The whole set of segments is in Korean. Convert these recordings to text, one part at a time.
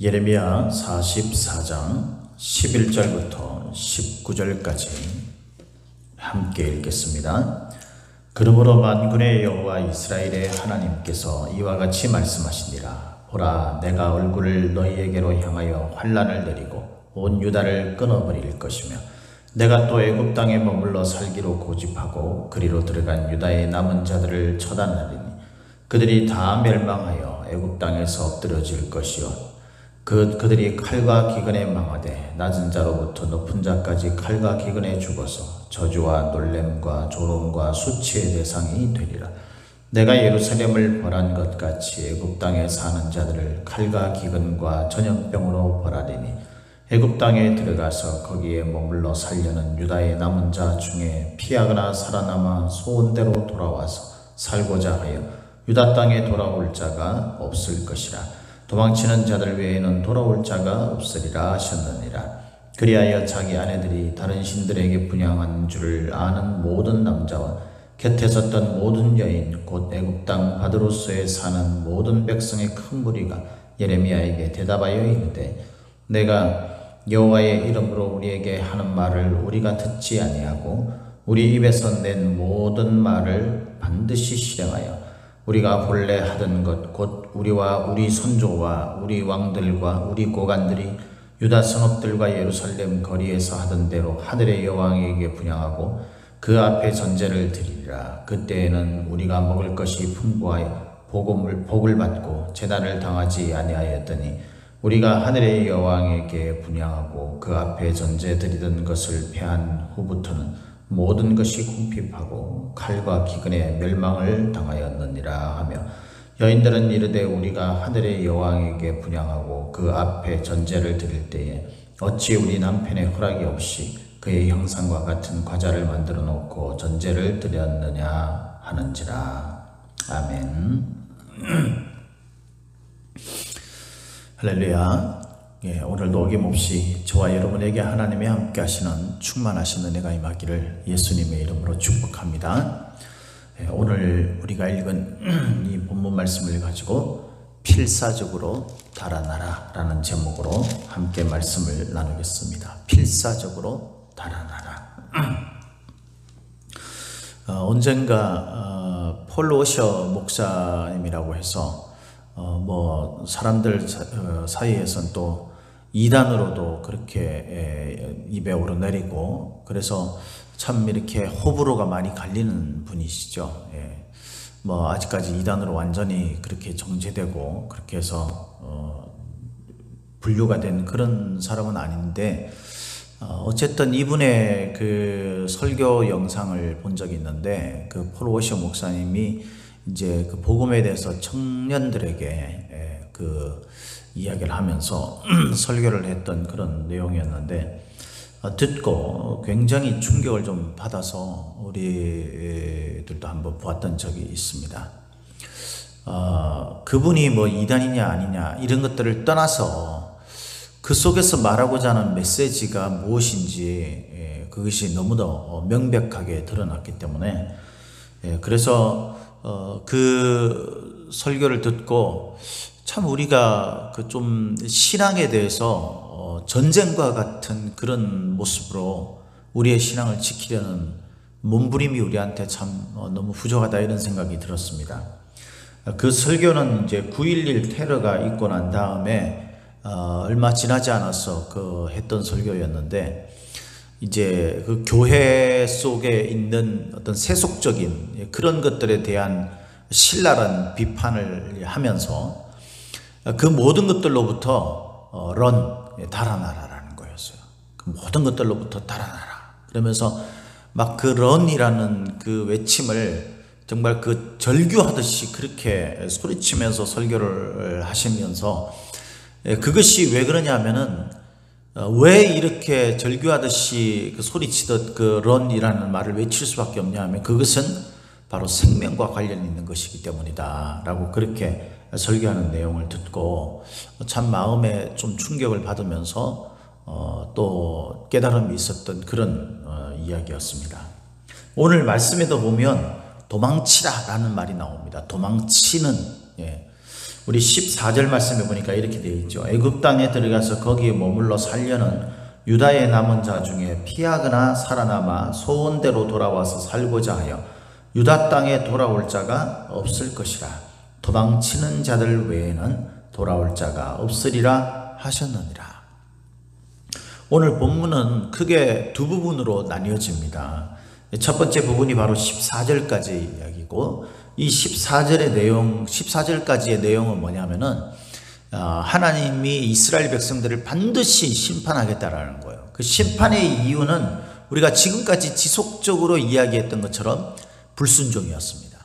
예레미야 44장 11절부터 19절까지 함께 읽겠습니다. 그러므로 만군의 여호와 이스라엘의 하나님께서 이와 같이 말씀하시니라. 보라, 내가 얼굴을 너희에게로 향하여 환난을 내리고 온 유다를 끊어버릴 것이며 내가 또 애굽 땅에 머물러 살기로 고집하고 그리로 들어간 유다의 남은 자들을 처단하리니 그들이 다 멸망하여 애굽 땅에서 엎드러질 것이요 그들이 칼과 기근에 망하되 낮은 자로부터 높은 자까지 칼과 기근에 죽어서 저주와 놀램과 조롱과 수치의 대상이 되리라. 내가 예루살렘을 벌한 것 같이 애굽 땅에 사는 자들을 칼과 기근과 전염병으로 벌하리니 애굽 땅에 들어가서 거기에 머물러 살려는 유다의 남은 자 중에 피하거나 살아남아 소원대로 돌아와서 살고자 하여 유다 땅에 돌아올 자가 없을 것이라. 도망치는 자들 외에는 돌아올 자가 없으리라 하셨느니라. 그리하여 자기 아내들이 다른 신들에게 분향한 줄을 아는 모든 남자와 곁에 섰던 모든 여인 곧 애굽 땅 바드로스에 사는 모든 백성의 큰 무리가 예레미야에게 대답하여 이르되 내가 여호와의 이름으로 우리에게 하는 말을 우리가 듣지 아니하고 우리 입에서 낸 모든 말을 반드시 실행하여 우리가 본래 하던 것 곧 우리와 우리 선조와 우리 왕들과 우리 고관들이 유다 성읍들과 예루살렘 거리에서 하던 대로 하늘의 여왕에게 분향하고 그 앞에 전제를 드리리라. 그때에는 우리가 먹을 것이 풍부하여 복을 받고 재난을 당하지 아니하였더니 우리가 하늘의 여왕에게 분향하고 그 앞에 전제 드리던 것을 패한 후부터는 모든 것이 궁핍하고 칼과 기근에 멸망을 당하였느니라 하며 여인들은 이르되 우리가 하늘의 여왕에게 분향하고 그 앞에 전제를 드릴 때에 어찌 우리 남편의 허락이 없이 그의 형상과 같은 과자를 만들어 놓고 전제를 드렸느냐 하는지라. 아멘. 할렐루야. 오늘도 어김없이 저와 여러분에게 하나님이 함께 하시는 충만하신 은혜가 임하기를 예수님의 이름으로 축복합니다. 오늘 우리가 읽은 이 본문 말씀을 가지고 필사적으로 달아나라 라는 제목으로 함께 말씀을 나누겠습니다. 필사적으로 달아나라. 언젠가 폴 워셔 목사님이라고 해서 사람들 사이에선 또 이단으로도 그렇게 입에 오르내리고 그래서 참 이렇게 호불호가 많이 갈리는 분이시죠. 아직까지 이단으로 완전히 그렇게 정제되고 그렇게 해서 분류가 된 그런 사람은 아닌데 어쨌든 이분의 그 설교 영상을 본 적이 있는데 그 폴 워셔 목사님이 이제 그 복음에 대해서 청년들에게 그 이야기를 하면서 설교를 했던 그런 내용이었는데 듣고 굉장히 충격을 좀 받아서 우리들도 한번 보았던 적이 있습니다. 그분이 이단이냐 아니냐 이런 것들을 떠나서 그 속에서 말하고자 하는 메시지가 무엇인지 그것이 너무도 명백하게 드러났기 때문에 그래서 그 설교를 듣고 참 우리가 그 좀 신앙에 대해서 전쟁과 같은 그런 모습으로 우리의 신앙을 지키려는 몸부림이 우리한테 참 너무 부족하다 이런 생각이 들었습니다. 그 설교는 이제 9.11 테러가 있고 난 다음에 얼마 지나지 않아서 그 했던 설교였는데 이제 그 교회 속에 있는 어떤 세속적인 그런 것들에 대한 신랄한 비판을 하면서 그 모든 것들로부터 달아나라라는 거였어요. 그 모든 것들로부터 달아나라. 그러면서 막 그 런이라는 그 외침을 정말 그 절규하듯이 그렇게 소리치면서 설교를 하시면서 그것이 왜 그러냐면은 왜 이렇게 절규하듯이 그 소리치듯 그 런이라는 말을 외칠 수밖에 없냐 하면 그것은 바로 생명과 관련 있는 것이기 때문이다 라고 그렇게 설교하는 내용을 듣고 참 마음에 좀 충격을 받으면서 또 깨달음이 있었던 그런 이야기였습니다. 오늘 말씀에도 보면 도망치라 라는 말이 나옵니다. 도망치는 우리 14절 말씀에 보니까 이렇게 되어 있죠. 애굽 땅에 들어가서 거기에 머물러 살려는 유다의 남은 자 중에 피하거나 살아남아 소원대로 돌아와서 살고자 하여 유다 땅에 돌아올 자가 없을 것이라. 도망치는 자들 외에는 돌아올 자가 없으리라 하셨느니라. 오늘 본문은 크게 두 부분으로 나뉘어집니다. 첫 번째 부분이 바로 14절까지 이야기고, 이 14절까지의 내용은 뭐냐면은 하나님이 이스라엘 백성들을 반드시 심판하겠다라는 거예요. 그 심판의 이유는 우리가 지금까지 지속적으로 이야기했던 것처럼 불순종이었습니다.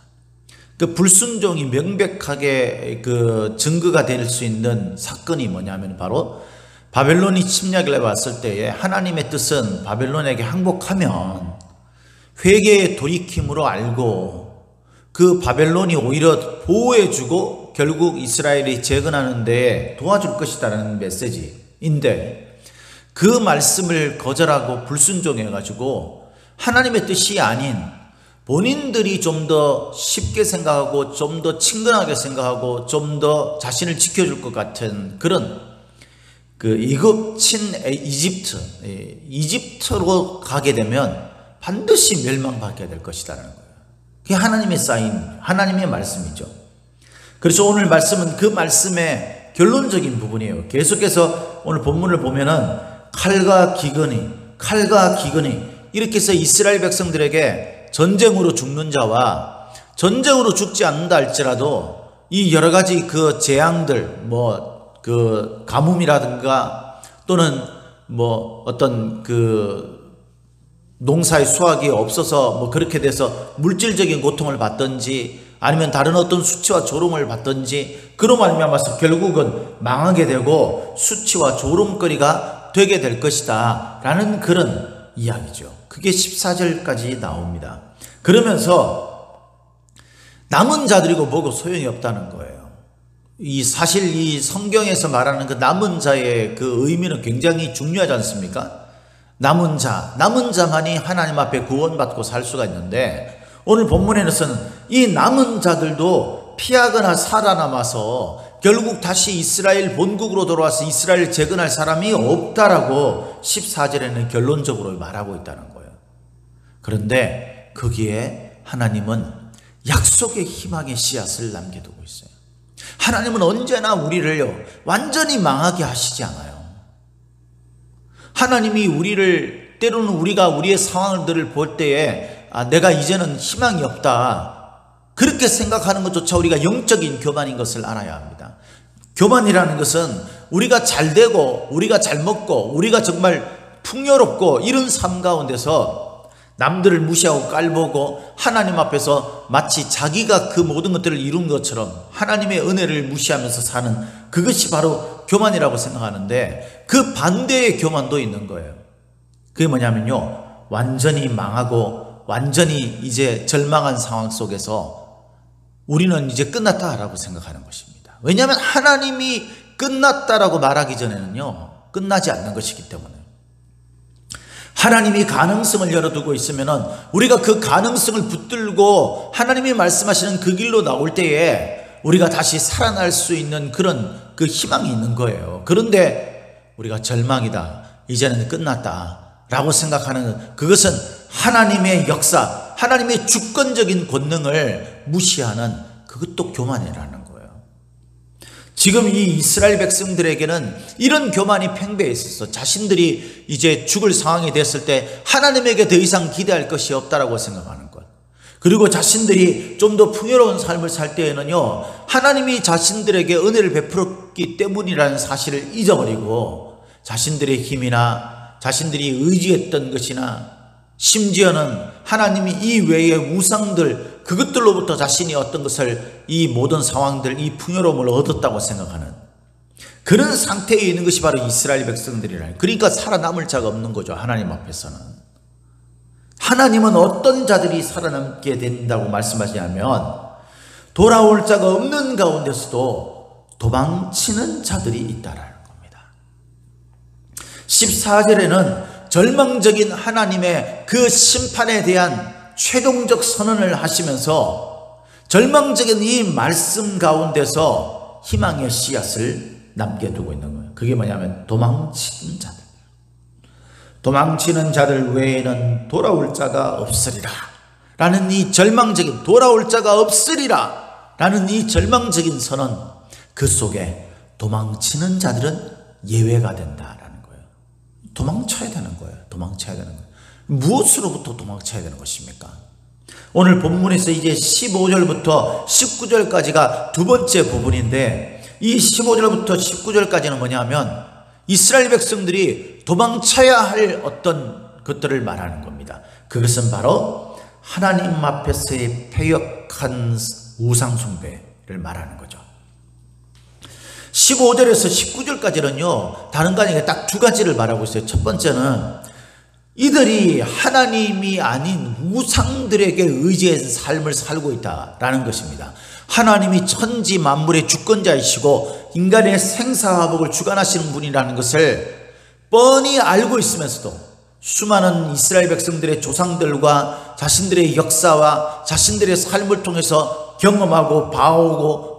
그 불순종이 명백하게 그 증거가 될 수 있는 사건이 뭐냐면 바로 바벨론이 침략을 해왔을 때에 하나님의 뜻은 바벨론에게 항복하면 회개의 돌이킴으로 알고 그 바벨론이 오히려 보호해주고 결국 이스라엘이 재건하는 데 도와줄 것이다라는 메시지인데, 그 말씀을 거절하고 불순종해가지고 하나님의 뜻이 아닌 본인들이 좀 더 쉽게 생각하고 좀 더 친근하게 생각하고 좀 더 자신을 지켜줄 것 같은 그런 그 이집트로 가게 되면 반드시 멸망받게 될 것이라는 거예요. 그게 하나님의 사인, 하나님의 말씀이죠. 그래서 오늘 말씀은 그 말씀의 결론적인 부분이에요. 계속해서 오늘 본문을 보면은 칼과 기근이 이렇게 해서 이스라엘 백성들에게 전쟁으로 죽는 자와 전쟁으로 죽지 않는다 할지라도 이 여러 가지 그 재앙들, 그 가뭄이라든가 또는 어떤 그 농사의 수확이 없어서 그렇게 돼서 물질적인 고통을 받든지 아니면 다른 어떤 수치와 조롱을 받든지 그로 말미암아서 결국은 망하게 되고 수치와 조롱거리가 되게 될 것이다 라는 그런 이야기죠. 그게 14절까지 나옵니다. 그러면서 남은 자들이고 뭐고 소용이 없다는 거예요. 사실 이 성경에서 말하는 그 남은 자의 그 의미는 굉장히 중요하지 않습니까? 남은 자만이 하나님 앞에 구원받고 살 수가 있는데, 오늘 본문에서는 이 남은 자들도 피하거나 살아남아서 결국 다시 이스라엘 본국으로 돌아와서 이스라엘 재건할 사람이 없다라고 14절에는 결론적으로 말하고 있다는 거예요. 그런데 거기에 하나님은 약속의 희망의 씨앗을 남겨두고 있어요. 하나님은 언제나 우리를요 완전히 망하게 하시지 않아요. 하나님이 우리를 때로는 우리가 우리의 상황들을 볼 때에 내가 이제는 희망이 없다 그렇게 생각하는 것조차 우리가 영적인 교만인 것을 알아야 합니다. 교만이라는 것은 우리가 잘 되고 우리가 잘 먹고 우리가 정말 풍요롭고 이런 삶 가운데서 남들을 무시하고 깔보고 하나님 앞에서 마치 자기가 그 모든 것들을 이룬 것처럼 하나님의 은혜를 무시하면서 사는 그것이 바로 교만이라고 생각하는데, 그 반대의 교만도 있는 거예요. 그게 뭐냐면요, 완전히 망하고 완전히 이제 절망한 상황 속에서 우리는 이제 끝났다라고 생각하는 것입니다. 왜냐하면 하나님이 끝났다라고 말하기 전에는요 끝나지 않는 것이기 때문에, 하나님이 가능성을 열어두고 있으면 우리가 그 가능성을 붙들고 하나님이 말씀하시는 그 길로 나올 때에 우리가 다시 살아날 수 있는 그런 그 희망이 있는 거예요. 그런데 우리가 절망이다, 이제는 끝났다 라고 생각하는 그것은 하나님의 역사, 하나님의 주권적인 권능을 무시하는 그것도 교만이라는 거예요. 지금 이 이스라엘 백성들에게는 이런 교만이 팽배해 있어서 자신들이 이제 죽을 상황이 됐을 때 하나님에게 더 이상 기대할 것이 없다라고 생각하는 것, 그리고 자신들이 좀 더 풍요로운 삶을 살 때에는요 하나님이 자신들에게 은혜를 베풀었기 때문이라는 사실을 잊어버리고 자신들의 힘이나 자신들이 의지했던 것이나 심지어는 하나님이 이 외의 우상들, 그것들로부터 자신이 어떤 것을, 이 모든 상황들, 이 풍요로움을 얻었다고 생각하는 그런 상태에 있는 것이 바로 이스라엘 백성들이라는, 그러니까 살아남을 자가 없는 거죠. 하나님 앞에서는. 하나님은 어떤 자들이 살아남게 된다고 말씀하시냐면 돌아올 자가 없는 가운데서도 도망치는 자들이 있다라는 겁니다. 14절에는 절망적인 하나님의 그 심판에 대한 최종적 선언을 하시면서 절망적인 이 말씀 가운데서 희망의 씨앗을 남겨두고 있는 거예요. 그게 뭐냐면 도망치는 자들. 도망치는 자들 외에는 돌아올 자가 없으리라 라는 이 절망적인, 돌아올 자가 없으리라 라는 이 절망적인 선언, 그 속에 도망치는 자들은 예외가 된다라는 거예요. 도망쳐야 되는 거예요. 도망쳐야 되는 거예요. 무엇으로부터 도망쳐야 되는 것입니까? 오늘 본문에서 이제 15절부터 19절까지가 두 번째 부분인데, 이 15절부터 19절까지는 뭐냐면 이스라엘 백성들이 도망쳐야 할 어떤 것들을 말하는 겁니다. 그것은 바로 하나님 앞에서의 패역한 우상 숭배를 말하는 거죠. 15절에서 19절까지는요, 다른 거 아니라 딱 두 가지를 말하고 있어요. 첫 번째는 이들이 하나님이 아닌 우상들에게 의지해서 삶을 살고 있다라는 것입니다. 하나님이 천지 만물의 주권자이시고 인간의 생사화복을 주관하시는 분이라는 것을 뻔히 알고 있으면서도 수많은 이스라엘 백성들의 조상들과 자신들의 역사와 자신들의 삶을 통해서 경험하고 봐오고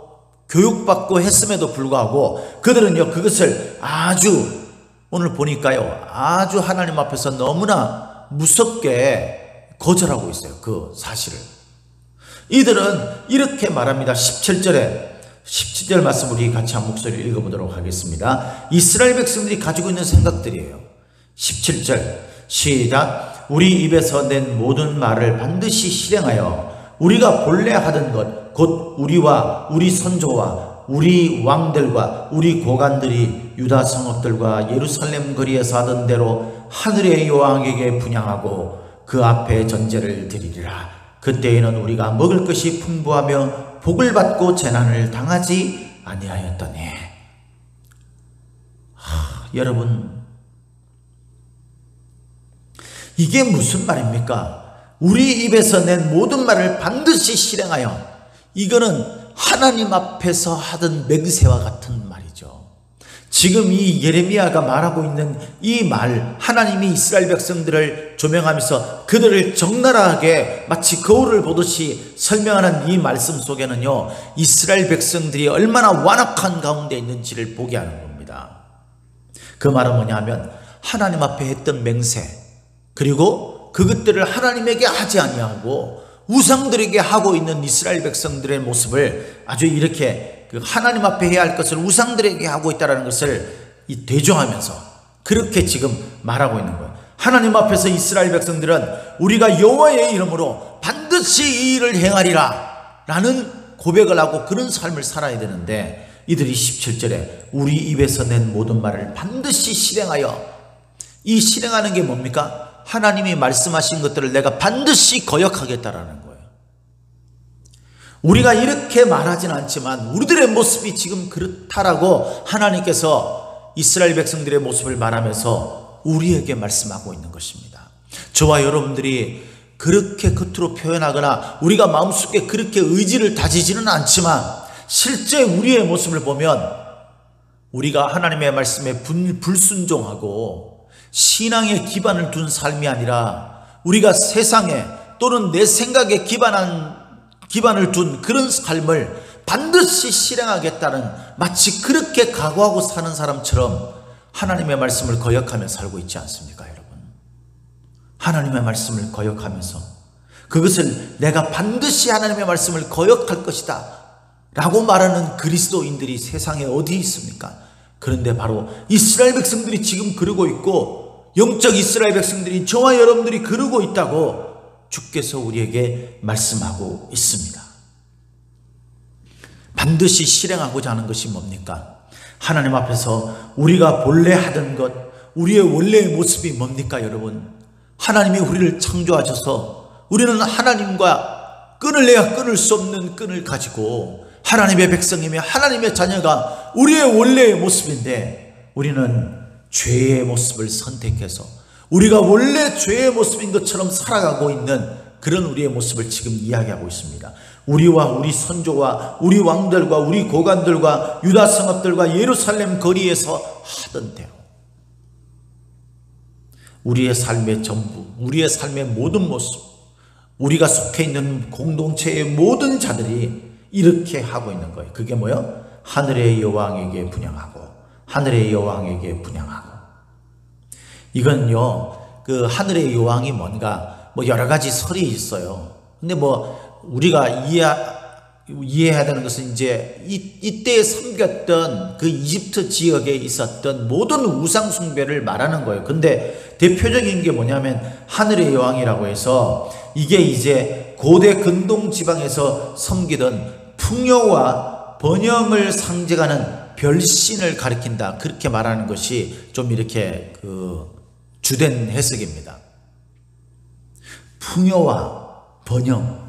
교육받고 했음에도 불구하고 그들은요, 그것을 아주, 오늘 보니까요, 아주 하나님 앞에서 너무나 무섭게 거절하고 있어요. 그 사실을. 이들은 이렇게 말합니다. 17절 말씀 우리 같이 한 목소리를 읽어보도록 하겠습니다. 이스라엘 백성들이 가지고 있는 생각들이에요. 17절 시작. 우리 입에서 낸 모든 말을 반드시 실행하여 우리가 본래 하던 것, 곧 우리와 우리 선조와 우리 왕들과 우리 고관들이 유다 성읍들과 예루살렘 거리에서 하던 대로 하늘의 여왕에게 분향하고 그 앞에 전제를 드리리라. 그때에는 우리가 먹을 것이 풍부하며 복을 받고 재난을 당하지 아니하였더니. 여러분, 이게 무슨 말입니까? 우리 입에서 낸 모든 말을 반드시 실행하여, 이거는 하나님 앞에서 하던 맹세와 같은 말이죠. 지금 이 예레미야가 말하고 있는 이 말, 하나님이 이스라엘 백성들을 조명하면서 그들을 적나라하게 마치 거울을 보듯이 설명하는 이 말씀 속에는요, 이스라엘 백성들이 얼마나 완악한 가운데 있는지를 보게 하는 겁니다. 그 말은 뭐냐면 하나님 앞에 했던 맹세, 그리고 그것들을 하나님에게 하지 아니하고 우상들에게 하고 있는 이스라엘 백성들의 모습을 아주 이렇게 하나님 앞에 해야 할 것을 우상들에게 하고 있다는 것을 대조하면서 그렇게 지금 말하고 있는 거예요. 하나님 앞에서 이스라엘 백성들은 우리가 여호와의 이름으로 반드시 이 일을 행하리라 라는 고백을 하고 그런 삶을 살아야 되는데, 이들이 17절에 우리 입에서 낸 모든 말을 반드시 실행하여, 이 실행하는 게 뭡니까? 하나님이 말씀하신 것들을 내가 반드시 거역하겠다라는 거예요. 우리가 이렇게 말하지는 않지만 우리들의 모습이 지금 그렇다라고 하나님께서 이스라엘 백성들의 모습을 말하면서 우리에게 말씀하고 있는 것입니다. 저와 여러분들이 그렇게 겉으로 표현하거나 우리가 마음속에 그렇게 의지를 다지지는 않지만 실제 우리의 모습을 보면 우리가 하나님의 말씀에 불순종하고 신앙에 기반을 둔 삶이 아니라 우리가 세상에 또는 내 생각에 기반을 둔 그런 삶을 반드시 실행하겠다는, 마치 그렇게 각오하고 사는 사람처럼 하나님의 말씀을 거역하며 살고 있지 않습니까, 여러분? 하나님의 말씀을 거역하면서 그것을 내가 반드시 하나님의 말씀을 거역할 것이다 라고 말하는 그리스도인들이 세상에 어디 있습니까? 그런데 바로 이스라엘 백성들이 지금 그러고 있고, 영적 이스라엘 백성들이, 저와 여러분들이 그러고 있다고 주께서 우리에게 말씀하고 있습니다. 반드시 실행하고자 하는 것이 뭡니까? 하나님 앞에서 우리가 본래 하던 것, 우리의 원래의 모습이 뭡니까, 여러분? 하나님이 우리를 창조하셔서 우리는 하나님과 끈을 내야 끊을 수 없는 끈을 가지고 하나님의 백성이며 하나님의 자녀가 우리의 원래의 모습인데, 우리는 죄의 모습을 선택해서 우리가 원래 죄의 모습인 것처럼 살아가고 있는 그런 우리의 모습을 지금 이야기하고 있습니다. 우리와 우리 선조와 우리 왕들과 우리 고관들과 유다 성읍들과 예루살렘 거리에서 하던 대로 우리의 삶의 전부, 우리의 삶의 모든 모습, 우리가 속해 있는 공동체의 모든 자들이 이렇게 하고 있는 거예요. 그게 뭐예요? 하늘의 여왕에게 분향하고 하늘의 여왕에게 분향하고. 이건요, 그 하늘의 여왕이 뭔가 뭐 여러 가지 설이 있어요. 근데 뭐 우리가 이해해야 되는 것은 이제 이때 섬겼던 그 이집트 지역에 있었던 모든 우상 숭배를 말하는 거예요. 근데 대표적인 게 뭐냐면 하늘의 여왕이라고 해서 이게 이제 고대 근동 지방에서 섬기던 풍요와 번영을 상징하는 별신을 가리킨다, 그렇게 말하는 것이 좀 이렇게 그 주된 해석입니다. 풍요와 번영.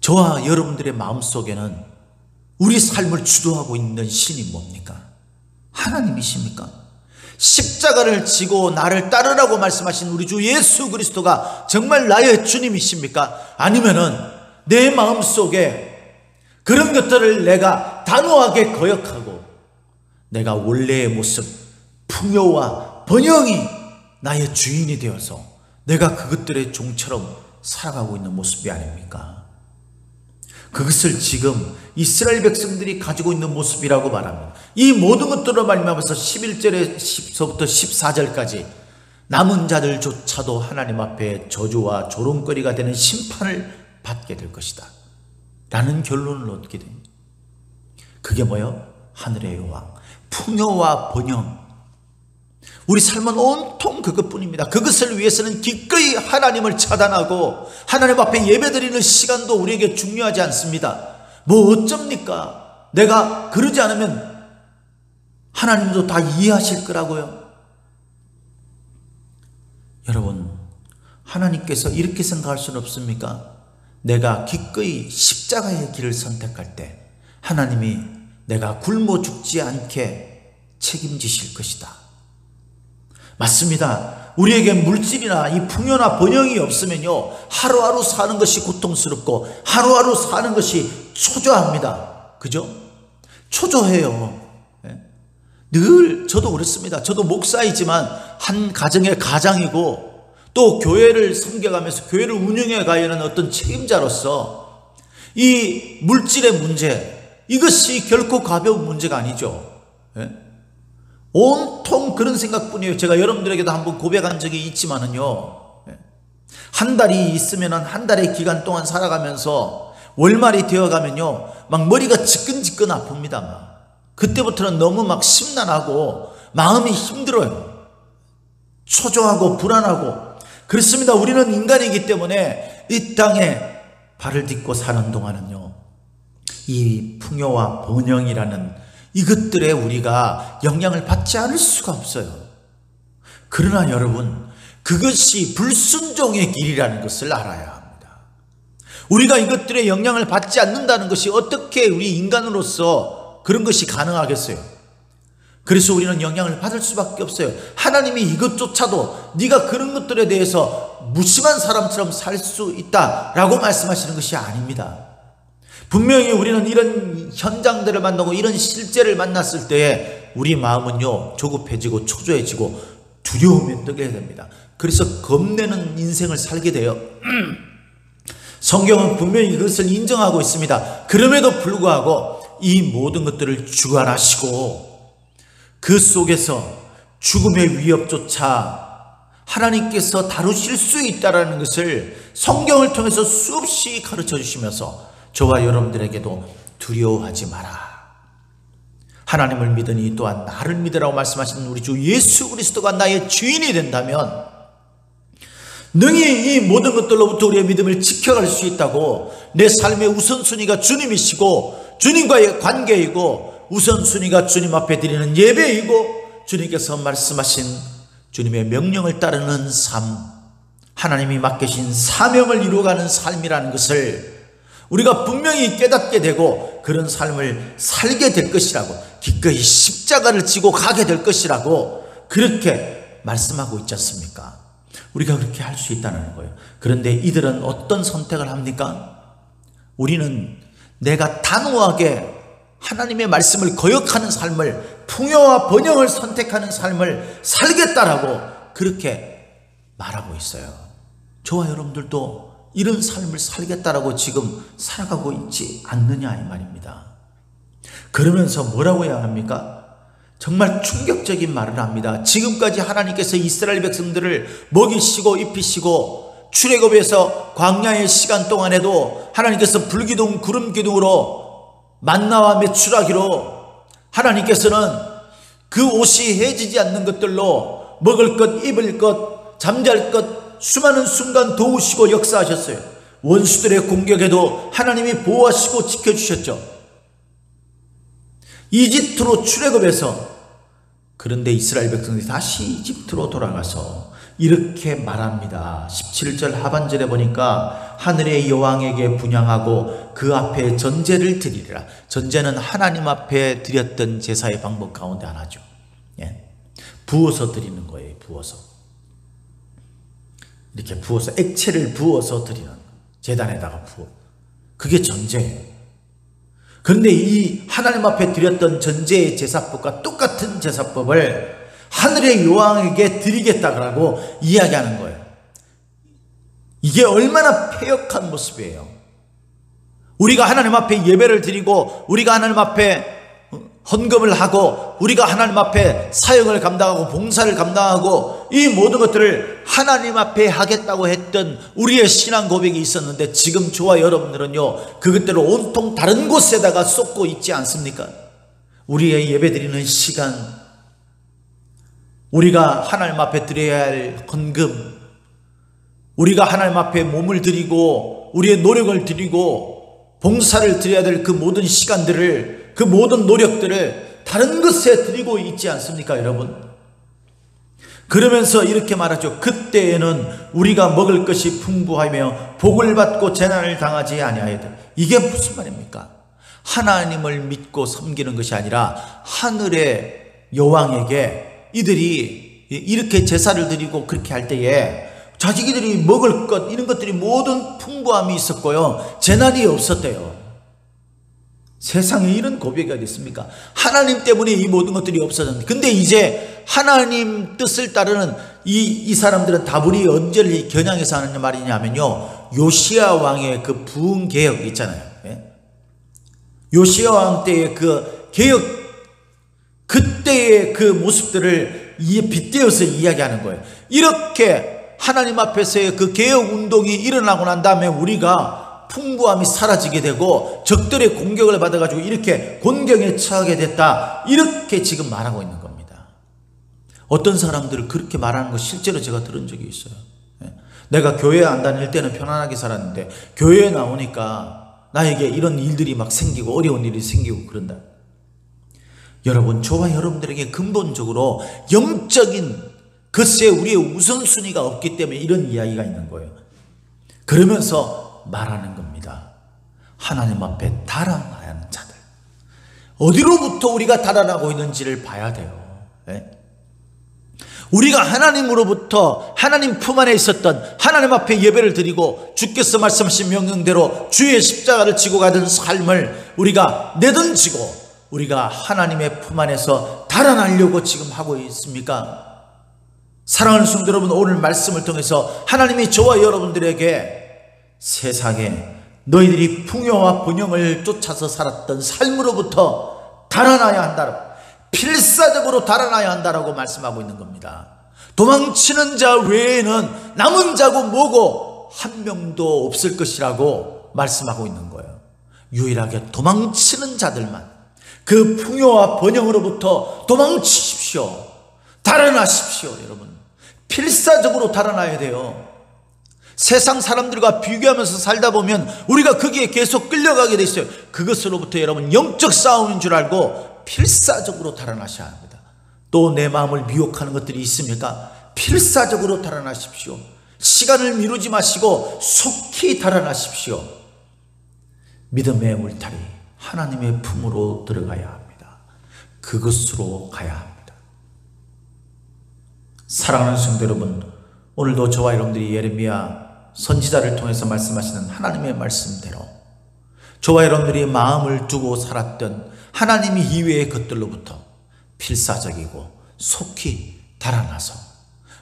저와 여러분들의 마음속에는 우리 삶을 주도하고 있는 신이 뭡니까? 하나님이십니까? 십자가를 지고 나를 따르라고 말씀하신 우리 주 예수 그리스도가 정말 나의 주님이십니까? 아니면은 내 마음속에 그런 것들을 내가 단호하게 거역하고 내가 원래의 모습, 풍요와 번영이 나의 주인이 되어서 내가 그것들의 종처럼 살아가고 있는 모습이 아닙니까? 그것을 지금 이스라엘 백성들이 가지고 있는 모습이라고 말합니다. 이 모든 것들로 말미암아서 11절에서부터 14절까지 남은 자들조차도 하나님 앞에 저주와 조롱거리가 되는 심판을 받게 될 것이다 라는 결론을 얻게 됩니다. 그게 뭐예요? 하늘의 여왕, 풍요와 번영. 우리 삶은 온통 그것뿐입니다. 그것을 위해서는 기꺼이 하나님을 차단하고 하나님 앞에 예배드리는 시간도 우리에게 중요하지 않습니다. 뭐 어쩝니까? 내가 그러지 않으면 하나님도 다 이해하실 거라고요. 여러분, 하나님께서 이렇게 생각할 수는 없습니까? 내가 기꺼이 십자가의 길을 선택할 때 하나님이 내가 굶어 죽지 않게 책임지실 것이다. 맞습니다. 우리에게 물질이나 이 풍요나 번영이 없으면요, 하루하루 사는 것이 고통스럽고 하루하루 사는 것이 초조합니다. 그죠? 초조해요. 늘 저도 그렇습니다. 저도 목사이지만 한 가정의 가장이고 또 교회를 섬겨가면서 교회를 운영해 가야하는 어떤 책임자로서 이 물질의 문제, 이것이 결코 가벼운 문제가 아니죠. 온통 그런 생각뿐이에요. 제가 여러분들에게도 한번 고백한 적이 있지만은요, 한 달이 있으면 한 달의 기간 동안 살아가면서 월말이 되어가면요, 막 머리가 지끈지끈 아픕니다. 막. 그때부터는 너무 막 심란하고 마음이 힘들어요. 초조하고 불안하고. 그렇습니다. 우리는 인간이기 때문에 이 땅에 발을 딛고 사는 동안은요, 이 풍요와 번영이라는 이것들에 우리가 영향을 받지 않을 수가 없어요. 그러나 여러분, 그것이 불순종의 길이라는 것을 알아야 합니다. 우리가 이것들에 영향을 받지 않는다는 것이 어떻게 우리 인간으로서 그런 것이 가능하겠어요? 그래서 우리는 영향을 받을 수밖에 없어요. 하나님이 이것조차도 네가 그런 것들에 대해서 무심한 사람처럼 살 수 있다라고 말씀하시는 것이 아닙니다. 분명히 우리는 이런 현장들을 만나고 이런 실제를 만났을 때에 우리 마음은요, 조급해지고 초조해지고 두려움에 떨게 됩니다. 그래서 겁내는 인생을 살게 돼요. 성경은 분명히 그것을 인정하고 있습니다. 그럼에도 불구하고 이 모든 것들을 주관하시고 그 속에서 죽음의 위협조차 하나님께서 다루실 수 있다는 것을 성경을 통해서 수없이 가르쳐 주시면서 저와 여러분들에게도 두려워하지 마라. 하나님을 믿으니 또한 나를 믿으라고 말씀하시는 우리 주 예수 그리스도가 나의 주인이 된다면 능히 이 모든 것들로부터 우리의 믿음을 지켜갈 수 있다고, 내 삶의 우선순위가 주님이시고 주님과의 관계이고 우선순위가 주님 앞에 드리는 예배이고 주님께서 말씀하신 주님의 명령을 따르는 삶, 하나님이 맡기신 사명을 이루어가는 삶이라는 것을 우리가 분명히 깨닫게 되고 그런 삶을 살게 될 것이라고, 기꺼이 십자가를 지고 가게 될 것이라고 그렇게 말씀하고 있지 않습니까? 우리가 그렇게 할 수 있다는 거예요. 그런데 이들은 어떤 선택을 합니까? 우리는 내가 단호하게 하나님의 말씀을 거역하는 삶을, 풍요와 번영을 선택하는 삶을 살겠다라고 그렇게 말하고 있어요. 저와 여러분들도 이런 삶을 살겠다라고 지금 살아가고 있지 않느냐 이 말입니다. 그러면서 뭐라고 해야 합니까? 정말 충격적인 말을 합니다. 지금까지 하나님께서 이스라엘 백성들을 먹이시고 입히시고 출애굽에서 광야의 시간 동안에도 하나님께서 불기둥 구름기둥으로 만나와 메추라기로 하나님께서는 그 옷이 해지지 않는 것들로 먹을 것, 입을 것, 잠잘 것 수많은 순간 도우시고 역사하셨어요. 원수들의 공격에도 하나님이 보호하시고 지켜주셨죠. 이집트로 출애굽해서, 그런데 이스라엘 백성들이 다시 이집트로 돌아가서 이렇게 말합니다. 17절 하반절에 보니까 하늘의 여왕에게 분향하고 그 앞에 전제를 드리리라. 전제는 하나님 앞에 드렸던 제사의 방법 가운데 하나죠. 부어서 드리는 거예요. 부어서 이렇게 부어서 액체를 부어서 드리는, 제단에다가 부어, 그게 전제예요. 그런데 이 하나님 앞에 드렸던 전제의 제사법과 똑같은 제사법을 하늘의 여왕에게 드리겠다고 이야기하는 거예요. 이게 얼마나 패역한 모습이에요. 우리가 하나님 앞에 예배를 드리고 우리가 하나님 앞에 헌금을 하고 우리가 하나님 앞에 사역을 감당하고 봉사를 감당하고 이 모든 것들을 하나님 앞에 하겠다고 했던 우리의 신앙 고백이 있었는데, 지금 저와 여러분들은요 그것들을 온통 다른 곳에다가 쏟고 있지 않습니까? 우리의 예배드리는 시간, 우리가 하나님 앞에 드려야 할 헌금, 우리가 하나님 앞에 몸을 드리고 우리의 노력을 드리고 봉사를 드려야 될 그 모든 시간들을, 그 모든 노력들을 다른 것에 드리고 있지 않습니까, 여러분? 그러면서 이렇게 말하죠. 그때에는 우리가 먹을 것이 풍부하며 복을 받고 재난을 당하지 아니하여야 돼. 이게 무슨 말입니까? 하나님을 믿고 섬기는 것이 아니라 하늘의 여왕에게 이들이 이렇게 제사를 드리고 그렇게 할 때에 자기들이 먹을 것, 이런 것들이 모든 풍부함이 있었고요, 재난이 없었대요. 세상에 이런 고백이 어디 있습니까? 하나님 때문에 이 모든 것들이 없어졌는데, 근데 이제 하나님 뜻을 따르는 이 사람들은 다불이 언제를 겨냥해서 하는 말이냐면요, 요시야 왕의 그 부흥 개혁 있잖아요. 요시야 왕 때의 그 개혁, 그때의 그 모습들을 빗대어서 이야기하는 거예요. 이렇게 하나님 앞에서의 그 개혁 운동이 일어나고 난 다음에 우리가 풍부함이 사라지게 되고 적들의 공격을 받아가지고 이렇게 곤경에 처하게 됐다, 이렇게 지금 말하고 있는 겁니다. 어떤 사람들은 그렇게 말하는 거 실제로 제가 들은 적이 있어요. 내가 교회 안 다닐 때는 편안하게 살았는데 교회에 나오니까 나에게 이런 일들이 막 생기고 어려운 일이 생기고 그런다. 여러분, 저와 여러분들에게 근본적으로 영적인 것에 우리의 우선순위가 없기 때문에 이런 이야기가 있는 거예요. 그러면서 말하는 겁니다. 하나님 앞에 달아나야 하는 자들, 어디로부터 우리가 달아나고 있는지를 봐야 돼요. 우리가 하나님으로부터, 하나님 품 안에 있었던, 하나님 앞에 예배를 드리고 주께서 말씀하신 명령대로 주의 십자가를 지고 가던 삶을 우리가 내던지고 우리가 하나님의 품 안에서 달아나려고 지금 하고 있습니까? 사랑하는 성도 여러분, 오늘 말씀을 통해서 하나님이 저와 여러분들에게 세상에 너희들이 풍요와 번영을 쫓아서 살았던 삶으로부터 달아나야 한다, 필사적으로 달아나야 한다라고 말씀하고 있는 겁니다. 도망치는 자 외에는 남은 자고 뭐고 한 명도 없을 것이라고 말씀하고 있는 거예요. 유일하게 도망치는 자들만, 그 풍요와 번영으로부터 도망치십시오. 달아나십시오. 여러분, 필사적으로 달아나야 돼요. 세상 사람들과 비교하면서 살다 보면 우리가 거기에 계속 끌려가게 돼 있어요. 그것으로부터 여러분 영적 싸움인 줄 알고 필사적으로 달아나셔야 합니다. 또 내 마음을 미혹하는 것들이 있습니까? 필사적으로 달아나십시오. 시간을 미루지 마시고 속히 달아나십시오. 믿음의 울타리, 하나님의 품으로 들어가야 합니다. 그것으로 가야 합니다. 사랑하는 성도 여러분, 오늘도 저와 여러분들이 예레미야 선지자를 통해서 말씀하시는 하나님의 말씀대로 저와 여러분들이 마음을 두고 살았던 하나님 이외의 것들로부터 필사적이고 속히 달아나서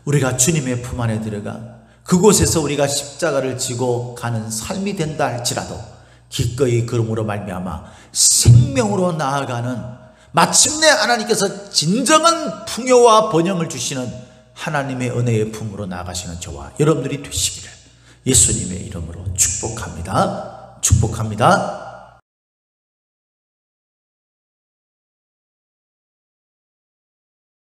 우리가 주님의 품 안에 들어가 그곳에서 우리가 십자가를 지고 가는 삶이 된다 할지라도 기꺼이 그러므로 말미암아 생명으로 나아가는, 마침내 하나님께서 진정한 풍요와 번영을 주시는 하나님의 은혜의 품으로 나아가시는 저와 여러분들이 되시기를 예수님의 이름으로 축복합니다. 축복합니다.